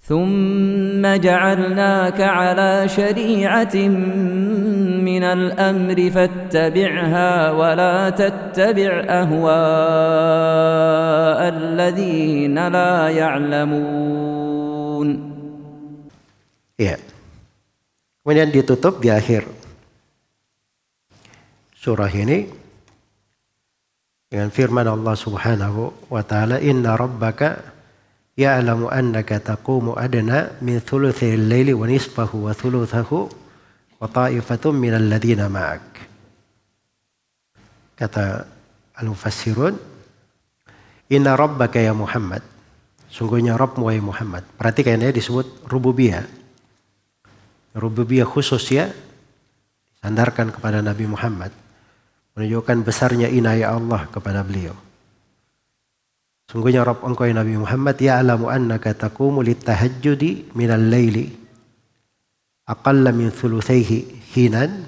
ثم جعلناك على شريعة من الأمر فاتبعها ولا تتبع أهواء الذين لا يعلمون. Ya. Kemudian ditutup di akhir surah ini dengan firman Allah Subhanahu wa taala, "Inna rabbaka ya'lamu annaka taqumu adna min thuluthil laili wa nisfahu wa thuluthahu wa ta'ifatun minal ladzina ma'ak." Kata al-mufassirun, "Inna rabbaka ya Muhammad." Sungguhnya Rabbmu wahai Muhammad. Perhatikan ya, disebut rububiyah. Rububiyah khusus ya, disandarkan kepada Nabi Muhammad. Menunjukkan besarnya inayah Allah kepada beliau. Sungguhnya Rabb engkau ya Nabi Muhammad, ya'lamu annaka taqumu litahajjudi minal laili aqalla min thuluthaihi hinan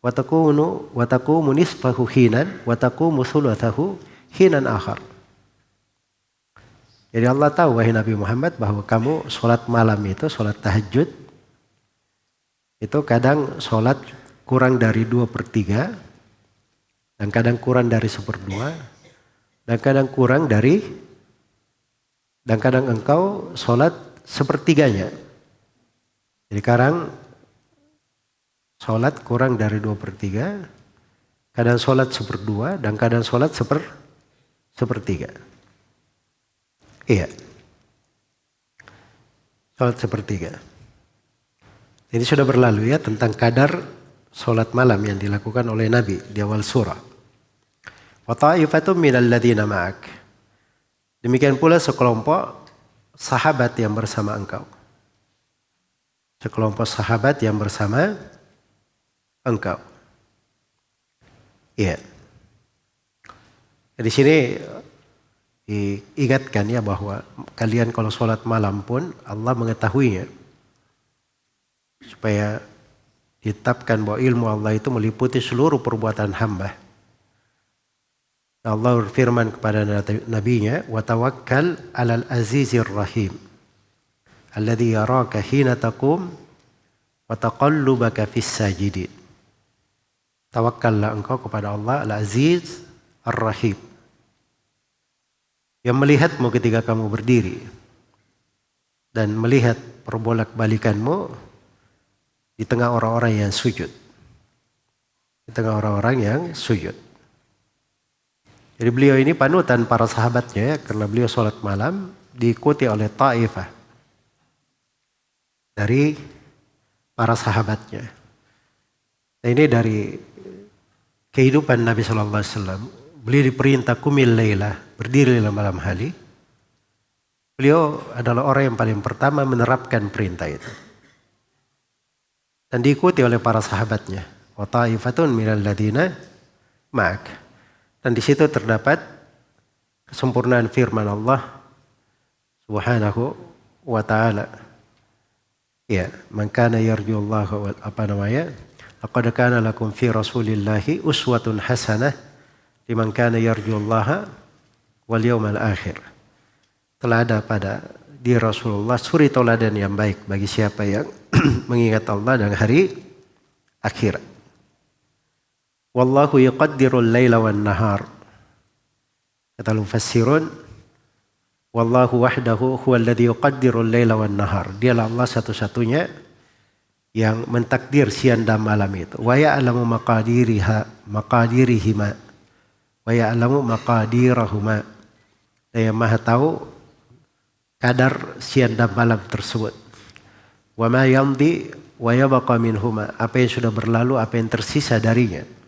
wa taqumu nisfahu hinan wa taqumu thuluthahu hinan akhar. Jadi Allah tahu wahai Nabi Muhammad bahwa kamu sholat malam itu, sholat tahajud itu kadang sholat kurang dari 2/3 dan kadang kurang dari 1/2 dan kadang engkau sholat 1/3. Jadi kadang sholat kurang dari 2/3, kadang sholat 1/2 dan kadang sholat 1/3. Iya, sholat 1/3. Ini sudah berlalu ya tentang kadar sholat malam yang dilakukan oleh Nabi di awal surah. Wa ta'ifatun minal ladzina ma'ak. Demikian pula sekelompok sahabat yang bersama engkau. Sekelompok sahabat yang bersama engkau. Iya. Di sini diingatkan ya bahwa kalian kalau sholat malam pun Allah mengetahuinya. Supaya ditetapkan bahwa ilmu Allah itu meliputi seluruh perbuatan hamba. Allah berfirman kepada nabinya, "Wa tawakkal 'alal azizir rahim alladzi yaraka hina taqum wa taqallubaka fis sajidin." Tawakkallah engkau kepada Allah Al-Aziz Ar-Rahim yang melihatmu ketika kamu berdiri dan melihat perbolak-balikanmu di tengah orang-orang yang sujud. Di tengah orang-orang yang sujud. Jadi beliau ini panutan para sahabatnya ya, karena beliau sholat malam diikuti oleh ta'ifah dari para sahabatnya. Nah, ini dari kehidupan Nabi SAW. Beliau diperintah kumil laylah, berdirilah malam hari. Beliau adalah orang yang paling pertama menerapkan perintah itu. Dan diikuti oleh para sahabatnya. Wa ta'ifatun minal ladzina ma'ak. Dan di situ terdapat kesempurnaan firman Allah Subhanahu wa taala. Ya, man kana yarjullaha laqad kana lakum fi Rasulillahi uswatun hasanah liman kana yarjullaha wal yawmal akhir. Telah ada pada di Rasulullah suri tauladan yang baik bagi siapa yang mengingat Allah dan hari akhirat. Wallahu yuqaddirul laila wan nahar. Kata mufassirun, wallahu wahdahu huwal ladzi yuqaddirul laila wan nahar. Dialah Allah satu-satunya yang mentakdir siang dan malam itu. Wa ya'lamu maqadirihima wa ya'lamu maqadirahuma. Dan yang Maha tahu kadar siang dan malam tersebut. Wa ma yamdi wa yabqa minhuma. Apa yang sudah berlalu, apa yang tersisa darinya.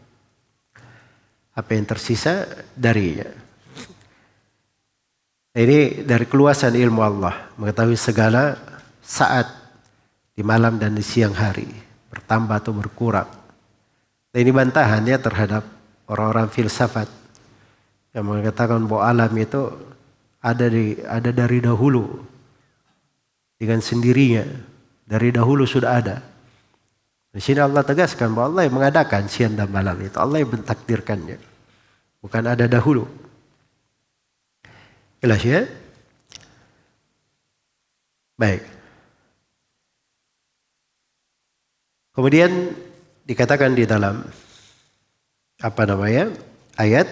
Apa yang tersisa darinya. Ini dari keluasan ilmu Allah, mengetahui segala saat di malam dan di siang hari, bertambah atau berkurang. Dan ini bantahannya terhadap orang-orang filsafat yang mengatakan bahwa alam itu ada dari dahulu dengan sendirinya, dari dahulu sudah ada. Di sini Allah tegaskan bahwa Allah yang mengadakan siang dan malam itu, Allah yang mentakdirkannya, bukan ada dahulu. Jelas ya? Baik. Kemudian dikatakan di dalam ayat,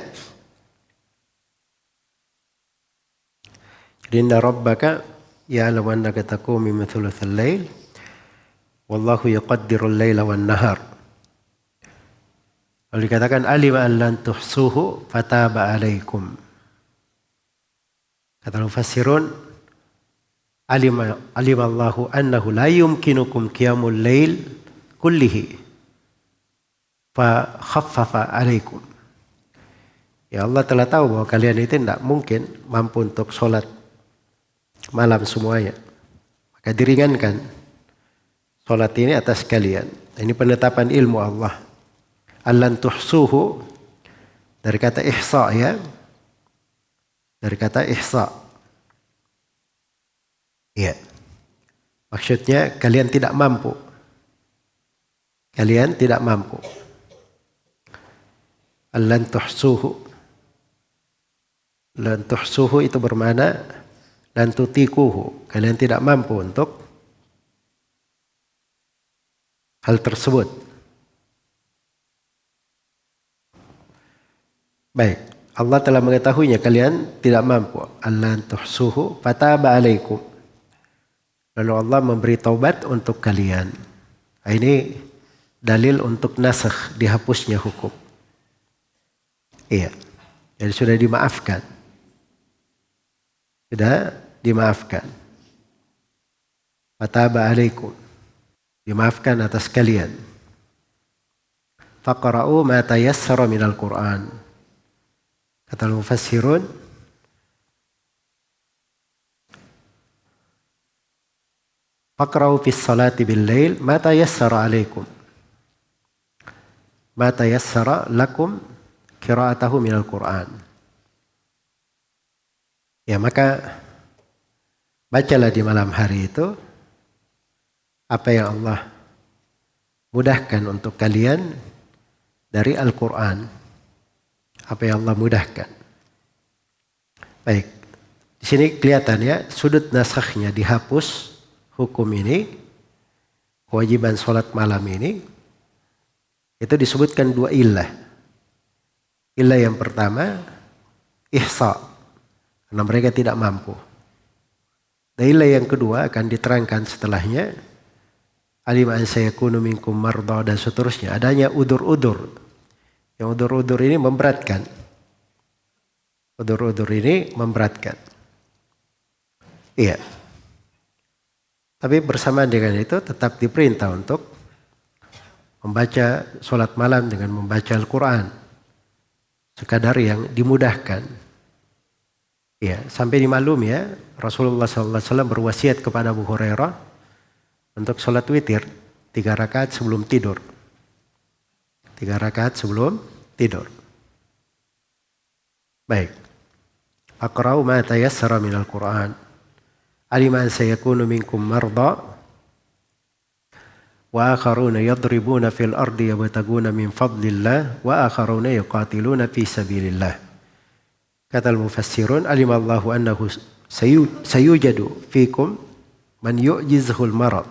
inna rabbaka ya'lamu annaka taqumu min thulutsal lail wallahu yaqaddiru al-laila wan nahar. Lalu dikatakan alima an lan tuhsuhu fataba alaikum. Kata mufassirun, alima Allahu annahu la yumkinukum qiyamul lail kullihi fa khaffafa alaikum. Ya Allah telah tahu bahwa kalian itu tidak mungkin mampu untuk sholat malam semuanya. Maka diringankan sholat ini atas kalian. Ini penetapan ilmu Allah. Allan tuhsuhu dari kata ihsa ya. Dari kata ihsa. Ya. Maksudnya kalian tidak mampu. Kalian tidak mampu. Allan tuhsuhu. Lan tuhsuhu itu bermakna lan tutikuhu. Kalian tidak mampu untuk hal tersebut. Baik, Allah telah mengetahuinya, kalian tidak mampu. Allan tuhsuhu fataba alaikum. Lalu Allah memberi taubat untuk kalian. Ini dalil untuk nasakh, dihapusnya hukum. Iya. Jadi sudah dimaafkan. Sudah dimaafkan. Fataba alaikum. Dimaafkan atas kalian. Faqra'u ma tayassara minal Qur'an. Kata mufassirun, faqra'u fis salati bil lail ma tayassara alaikum. Ma tayassara lakum qira'atahu minal Qur'an. Ya, maka bacalah di malam hari itu apa yang Allah mudahkan untuk kalian dari Al-Quran. Apa yang Allah mudahkan. Baik. Di sini kelihatan ya, sudut nasakhnya dihapus hukum ini. Kewajiban sholat malam ini. Itu disebutkan dua illah. Illah yang pertama, ihsa. Karena mereka tidak mampu. Dan illah yang kedua akan diterangkan setelahnya. Alima an sayakunu minkum marda dan seterusnya. Adanya udur-udur. Yang udur-udur ini memberatkan. Udur-udur ini memberatkan. Iya. Tapi bersamaan dengan itu tetap diperintah untuk membaca sholat malam dengan membaca Al-Quran. Sekadar yang dimudahkan. Iya. Sampai dimaklum ya, Rasulullah SAW berwasiat kepada Abu Hurairah untuk sholat witir 3 rakaat sebelum tidur. 3 rakaat sebelum tidur. Baik. Aqra'u ma tayassara minal Qur'an. Alima an sayakunu minkum marda wa akharuna yadribuna fil ardi yabtaguna min fadlillah wa akharuna yuqatiluna fi sabilillah. Kata al-mufassirun, alima Allahu annahu sayujadu fikum man yu'jizhul marad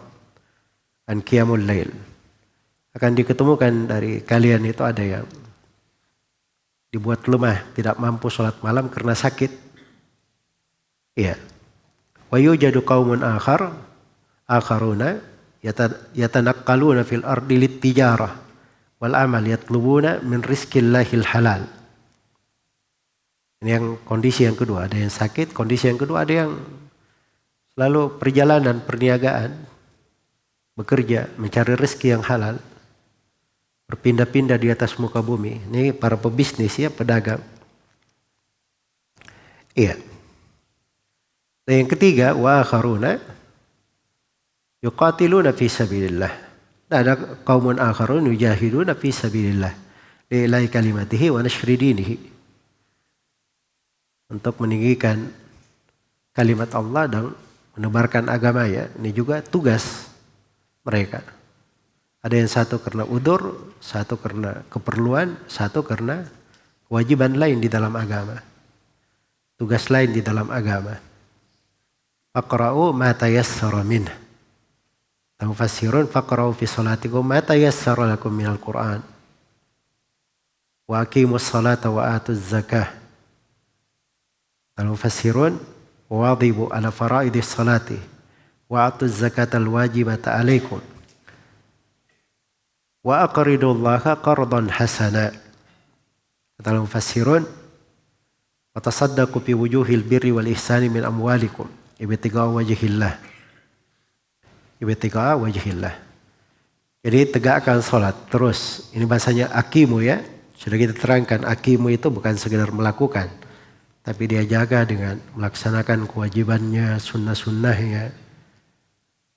an qiyamul lail. Akan diketemukan dari kalian itu ada yang dibuat lemah, tidak mampu sholat malam karena sakit. Iya. Wa yujadu qaumun akharuna yatanakkaluna fil ardi lit-tijarah wal amal yatlubuna min rizqillahil halal. Ini yang kondisi yang kedua, ada yang sakit, kondisi yang kedua ada yang selalu perjalanan, perniagaan, bekerja, mencari rezeki yang halal. Berpindah-pindah di atas muka bumi. Ini para pebisnis ya, pedagang. Iya. Dan yang ketiga, wa akharuna yuqatiluna fi sabilillah. Ada qaumun akharun yujahiduna fi sabilillah. Lillahi kalimatihi wa nashri dinihi. Untuk meninggikan kalimat Allah dan menebarkan agama ya. Ini juga tugas mereka. Ada yang satu karena udur, satu karena keperluan, satu karena kewajiban lain di dalam agama. Tugas lain di dalam agama. faqra'u ma tayassara minhu. Mufassirun faqra'u fi salatikum ma tayassara lakum minal Qur'an. Wa aqimus salata wa atuz zakah. Mufassirun wadhibu ala faraidis salati wa atuz zakatal wajibata alaikum. Wa aqridullaha qardan hasana. Kata mufassirun wa tasaddaqu fi wujuhil birri wal ihsani min amwalikum ibtigha'a wajhillah. Ibtigha'a wajhillah. Jadi tegakkan salat terus. Ini bahasanya aqimu ya. Sudah kita terangkan aqimu itu bukan sekedar melakukan, tapi dia jaga dengan melaksanakan kewajibannya, sunnah-sunnahnya.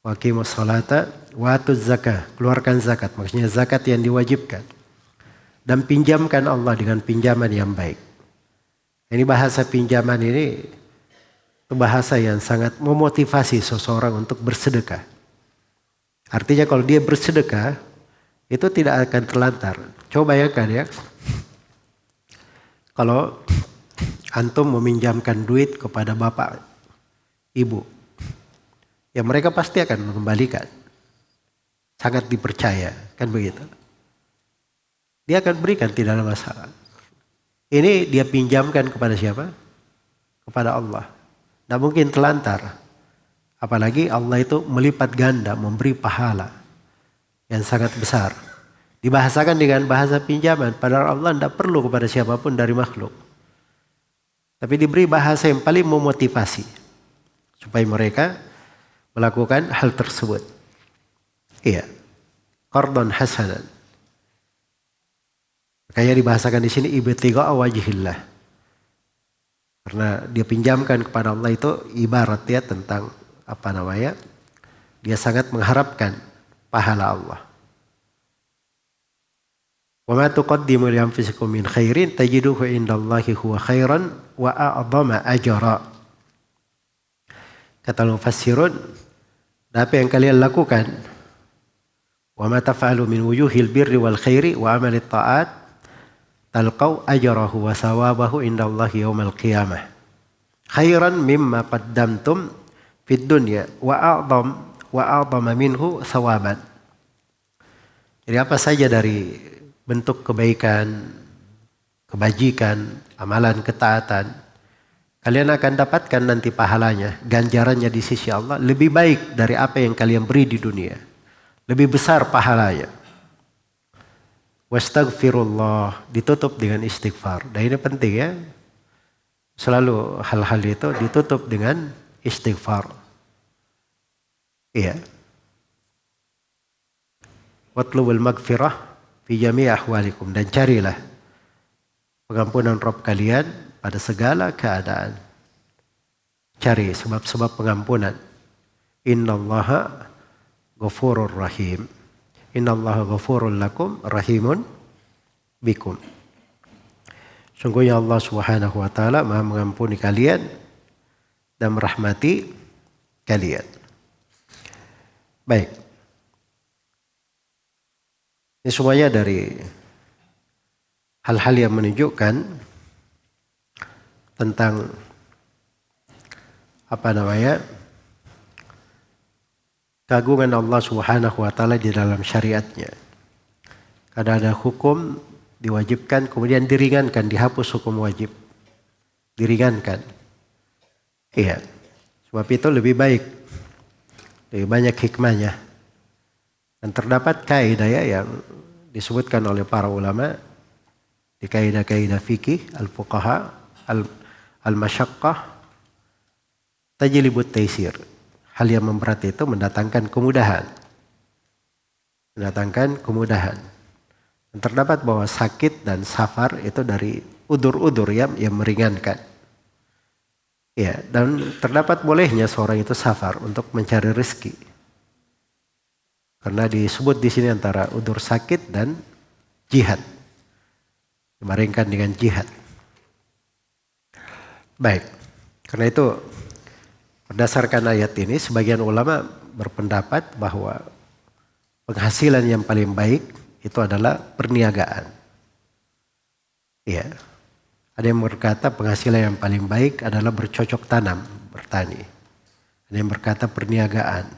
Wa aqimus salata wa atuz zakah. Keluarkan zakat, maksudnya zakat yang diwajibkan. Dan pinjamkan Allah dengan pinjaman yang baik. Ini bahasa pinjaman ini itu bahasa yang sangat memotivasi seseorang untuk bersedekah. Artinya kalau dia bersedekah itu tidak akan terlantar. Coba bayangkan ya. Kalau antum meminjamkan duit kepada bapak, ibu, ya mereka pasti akan mengembalikan. Sangat dipercaya, kan begitu. Dia akan berikan, tidak ada masalah. Ini dia pinjamkan kepada siapa? Kepada Allah. Tidak mungkin terlantar. Apalagi Allah itu melipat ganda, memberi pahala yang sangat besar. Dibahasakan dengan bahasa pinjaman. Padahal Allah tidak perlu kepada siapapun dari makhluk. Tapi diberi bahasa yang paling memotivasi. Supaya mereka melakukan hal tersebut. Iya. Qardan hasanan. Makanya dibahasakan di sini ibtigha'a wajhillah. Karena dia pinjamkan kepada Allah itu ibarat ya tentang dia sangat mengharapkan pahala Allah. Wa ma tuqaddimu li anfusikum min khairin tajiduhu indallahi huwa khairan wa a'dhama ajra. Kata mufassirun, apa yang kalian lakukan? Wa ma taf'alu min wujuhil birri wal khairi wa amalit ta'at talqau ajrahu wa sawabahu indallahi yaumal qiyamah. Khairan mimma qaddamtum fid dunya wa a'dhama minhu sawaban. Jadi apa saja dari bentuk kebaikan, kebajikan, amalan ketaatan, kalian akan dapatkan nanti pahalanya, ganjarannya di sisi Allah lebih baik dari apa yang kalian beri di dunia. Lebih besar pahalanya. Wastaghfirullah, ditutup dengan istighfar. Dan ini penting ya. Selalu hal-hal itu ditutup dengan istighfar. Iya. Watlubul maghfirah fi jami' ahwalikum, dan carilah pengampunan Rabb kalian pada segala keadaan. Cari sebab-sebab pengampunan. Innallaha ghafurur rahim. Innallaha ghafurul lakum rahimun bikum. Sungguhnya Allah Subhanahu wa taala Maha mengampuni kalian dan merahmati kalian. Baik. Ini semuanya dari hal-hal yang menunjukkan tentang keagungan Allah Subhanahu wa taala di dalam syariatnya. Kadang ada hukum diwajibkan kemudian diringankan, dihapus hukum wajib. Diringankan. Iya. Sebab itu lebih baik. Lebih banyak hikmahnya. Dan terdapat kaidah ya yang disebutkan oleh para ulama di kaidah-kaidah fikih al-fuqaha al-masyaqqah tajlibut taisir. Hal yang memberat itu mendatangkan kemudahan. Mendatangkan kemudahan. Dan terdapat bahwa sakit dan safar itu dari udur-udur yang meringankan. Ya, dan terdapat bolehnya seorang itu safar untuk mencari rezeki. Karena disebut di sini antara udur sakit dan jihad. Dibaringkan dengan jihad. Baik. Karena itu berdasarkan ayat ini sebagian ulama berpendapat bahwa penghasilan yang paling baik itu adalah perniagaan. Ya. Ada yang berkata penghasilan yang paling baik adalah bercocok tanam, bertani. Ada yang berkata perniagaan.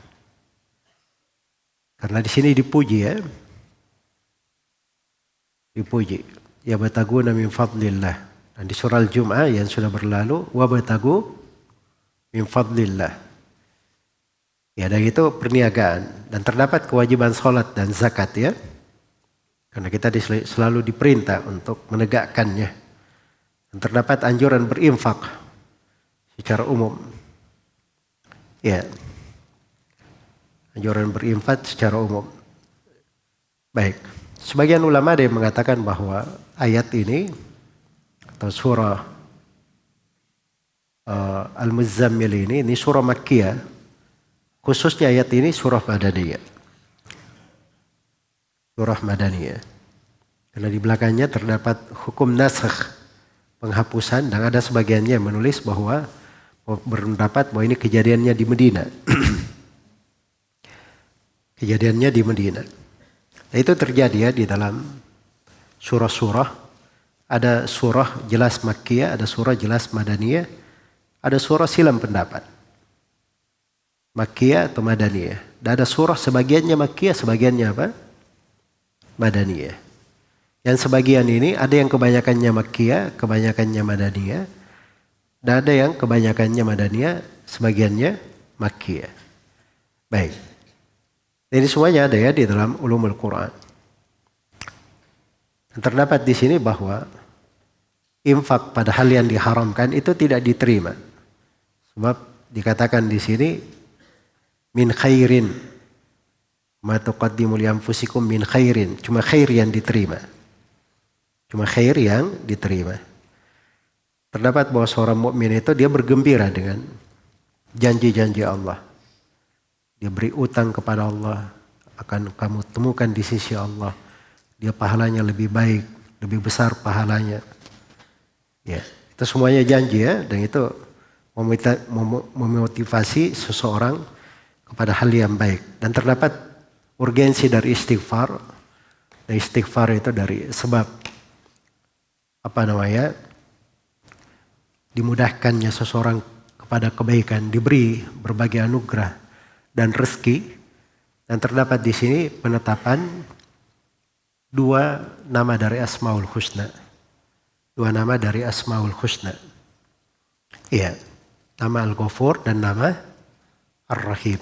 Karena di sini dipuji ya. Dipuji. Ya bataguna min fadlillah. Dan di surah Al-Jum'ah yang sudah berlalu, wa batagu min fadlillah. Ya, dan itu perniagaan. Dan terdapat kewajiban sholat dan zakat ya. Karena kita selalu diperintah untuk menegakkannya. Dan terdapat anjuran berinfak secara umum. Ya. Anjuran berinfak secara umum. Baik. Sebagian ulama ada yang mengatakan bahwa ayat ini atau surah Al-Muzammil ini surah Makkiyah. Khususnya ayat ini surah Madaniyah. Surah Madaniyah. Karena di belakangnya terdapat hukum nasakh, penghapusan, dan ada sebagiannya yang menulis bahwa berpendapat bahwa ini kejadiannya di Medina. Kejadiannya di Medina. Nah, itu terjadi ya di dalam surah-surah. Ada surah jelas Makkiyah, ada surah jelas Madaniyah, ada surah silam pendapat. Makkiyah atau Madaniyah. Dan ada surah sebagiannya Makkiyah, sebagiannya apa? Madaniyah. Yang sebagian ini ada yang kebanyakannya Makkiyah, kebanyakannya Madaniyah. Dan ada yang kebanyakannya Madaniyah, sebagiannya Makkiyah. Baik. Ini semuanya ada ya di dalam ulumul Quran. Terdapat di sini bahwa infak pada hal yang diharamkan itu tidak diterima. Sebab dikatakan di sini min khairin ma tuqaddimu li anfusikum min khairin. Cuma khair yang diterima. Cuma khair yang diterima. Terdapat bahwa seorang mukmin itu dia bergembira dengan janji-janji Allah. Dia beri utang kepada Allah, akan kamu temukan di sisi Allah. Dia pahalanya lebih baik, lebih besar pahalanya. Ya, itu semuanya janji ya, dan itu memotivasi seseorang kepada hal yang baik. Dan terdapat urgensi dari istighfar. Dan istighfar itu dari sebab dimudahkannya seseorang kepada kebaikan, diberi berbagai anugerah dan rezeki. Dan terdapat di sini penetapan 2 nama dari Asmaul Husna. 2 nama dari Asmaul Husna. Iya, nama Al-Ghafur dan nama Ar-Rahim.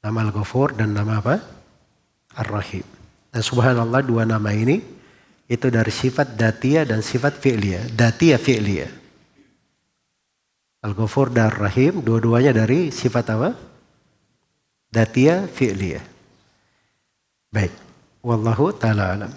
Nama Al-Ghafur dan nama apa? Ar-Rahim. Dan subhanallah 2 nama ini itu dari sifat datiyah dan sifat fi'liyah. Datiyah fi'liyah. Al-Ghafur dan Ar-Rahim dua-duanya dari sifat apa? Datiyah fi'liyah. Baik. Wallahu ta'ala alam.